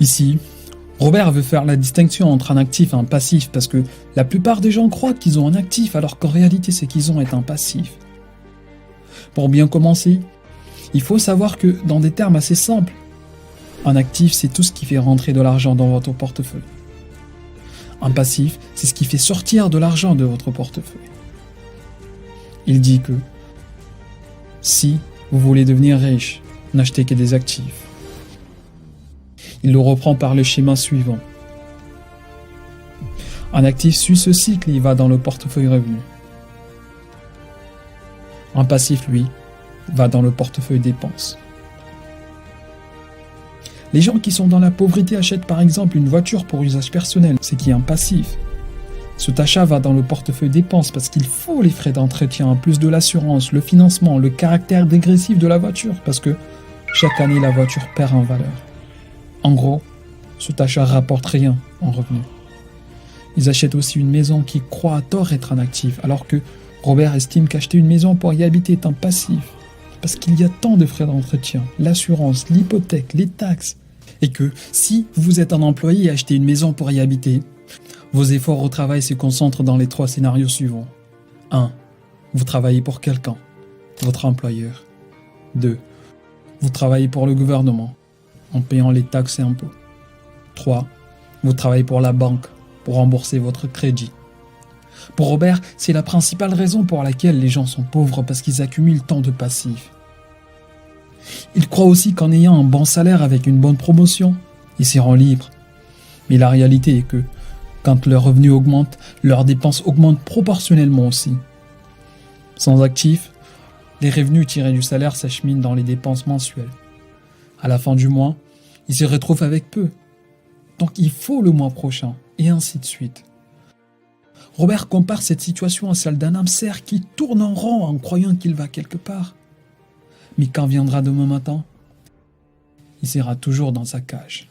Ici, Robert veut faire la distinction entre un actif et un passif parce que la plupart des gens croient qu'ils ont un actif alors qu'en réalité c'est qu'ils ont un passif. Pour bien commencer, il faut savoir que dans des termes assez simples, un actif c'est tout ce qui fait rentrer de l'argent dans votre portefeuille. Un passif, c'est ce qui fait sortir de l'argent de votre portefeuille. Il dit que si vous voulez devenir riche, n'achetez que des actifs. Il le reprend par le schéma suivant. Un actif suit ce cycle et il va dans le portefeuille revenu. Un passif, lui, va dans le portefeuille dépenses. Les gens qui sont dans la pauvreté achètent par exemple une voiture pour usage personnel, ce qui est un passif. Cet achat va dans le portefeuille dépenses parce qu'il faut les frais d'entretien, plus de l'assurance, le financement, le caractère dégressif de la voiture, parce que chaque année la voiture perd en valeur. En gros, cet achat rapporte rien en revenu. Ils achètent aussi une maison qui croit à tort être un actif, alors que Robert estime qu'acheter une maison pour y habiter est un passif, parce qu'il y a tant de frais d'entretien, l'assurance, l'hypothèque, les taxes, et que si vous êtes un employé et achetez une maison pour y habiter, vos efforts au travail se concentrent dans les 3 scénarios suivants. 1. Vous travaillez pour quelqu'un, votre employeur. 2. Vous travaillez pour le gouvernement, en payant les taxes et impôts. 3. Vous travaillez pour la banque, pour rembourser votre crédit. Pour Robert, c'est la principale raison pour laquelle les gens sont pauvres, parce qu'ils accumulent tant de passifs. Il croit aussi qu'en ayant un bon salaire avec une bonne promotion, ils s'y libres. Mais la réalité est que, quand leurs revenus augmentent, leurs dépenses augmentent proportionnellement aussi. Sans actifs, les revenus tirés du salaire s'acheminent dans les dépenses mensuelles. À la fin du mois, ils se retrouvent avec peu. Donc il faut le mois prochain, et ainsi de suite. Robert compare cette situation à celle d'un hamster qui tourne en rond en croyant qu'il va quelque part. Mais quand viendra demain matin, il sera toujours dans sa cage.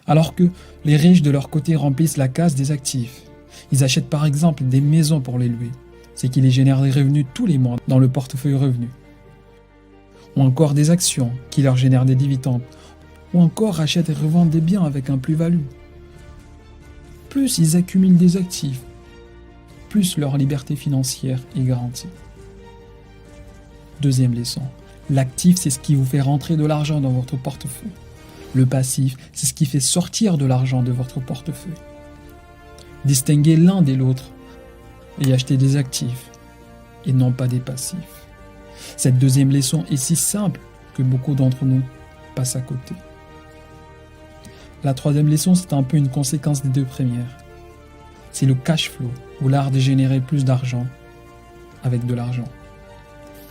Alors que les riches de leur côté remplissent la case des actifs. Ils achètent par exemple des maisons pour les louer, c'est qui les génèrent des revenus tous les mois dans le portefeuille revenu. Ou encore des actions qui leur génèrent des dividendes, ou encore achètent et revendent des biens avec un plus-value. Plus ils accumulent des actifs, plus leur liberté financière est garantie. Deuxième leçon, l'actif c'est ce qui vous fait rentrer de l'argent dans votre portefeuille. Le passif, c'est ce qui fait sortir de l'argent de votre portefeuille. Distinguez l'un de l'autre et achetez des actifs et non pas des passifs. Cette deuxième leçon est si simple que beaucoup d'entre nous passent à côté. La troisième leçon, c'est un peu une conséquence des deux premières. C'est le cash flow, ou l'art de générer plus d'argent avec de l'argent.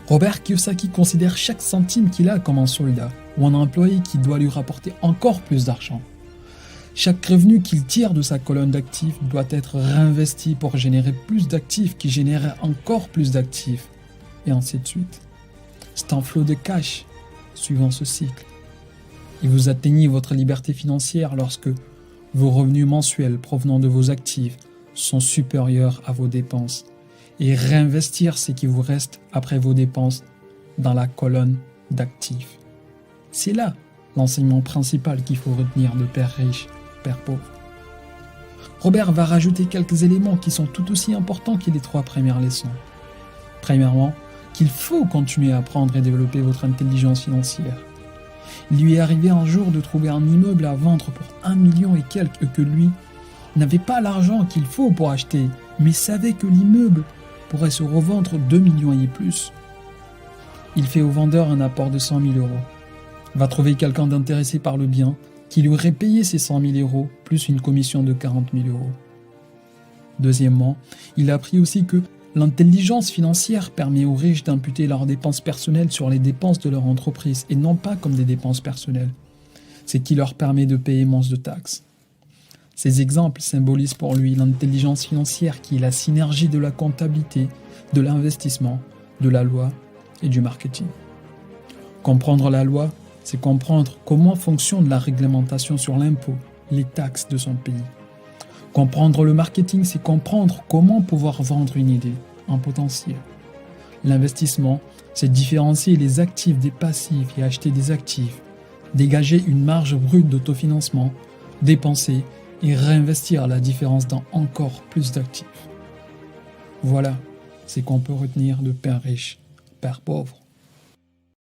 Robert Kiyosaki considère chaque centime qu'il a comme un soldat ou un employé qui doit lui rapporter encore plus d'argent. Chaque revenu qu'il tire de sa colonne d'actifs doit être réinvesti pour générer plus d'actifs qui génèrent encore plus d'actifs, et ainsi de suite. C'est un flot de cash suivant ce cycle. Et vous atteignez votre liberté financière lorsque vos revenus mensuels provenant de vos actifs sont supérieurs à vos dépenses, et réinvestir ce qui vous reste après vos dépenses dans la colonne d'actifs. C'est là l'enseignement principal qu'il faut retenir de Père riche, Père pauvre. Robert va rajouter quelques éléments qui sont tout aussi importants que les 3 premières leçons. Premièrement, qu'il faut continuer à apprendre et développer votre intelligence financière. Il lui est arrivé un jour de trouver un immeuble à vendre pour 1 million et quelques, et que lui n'avait pas l'argent qu'il faut pour acheter, mais savait que l'immeuble pourrait se revendre 2 millions et plus. Il fait au vendeur un apport de 100 000 euros. Va trouver quelqu'un d'intéressé par le bien qui lui aurait payé ces 100 000 euros plus une commission de 40 000 euros. Deuxièmement, il a appris aussi que l'intelligence financière permet aux riches d'imputer leurs dépenses personnelles sur les dépenses de leur entreprise et non pas comme des dépenses personnelles. C'est qui leur permet de payer moins de taxes. Ces exemples symbolisent pour lui l'intelligence financière qui est la synergie de la comptabilité, de l'investissement, de la loi et du marketing. Comprendre la loi, c'est comprendre comment fonctionne la réglementation sur l'impôt, les taxes de son pays. Comprendre le marketing, c'est comprendre comment pouvoir vendre une idée, un potentiel. L'investissement, c'est différencier les actifs des passifs et acheter des actifs dégager une marge brute d'autofinancement, dépenser et réinvestir la différence dans encore plus d'actifs. Voilà, c'est qu'on peut retenir de Père riche, Père pauvre.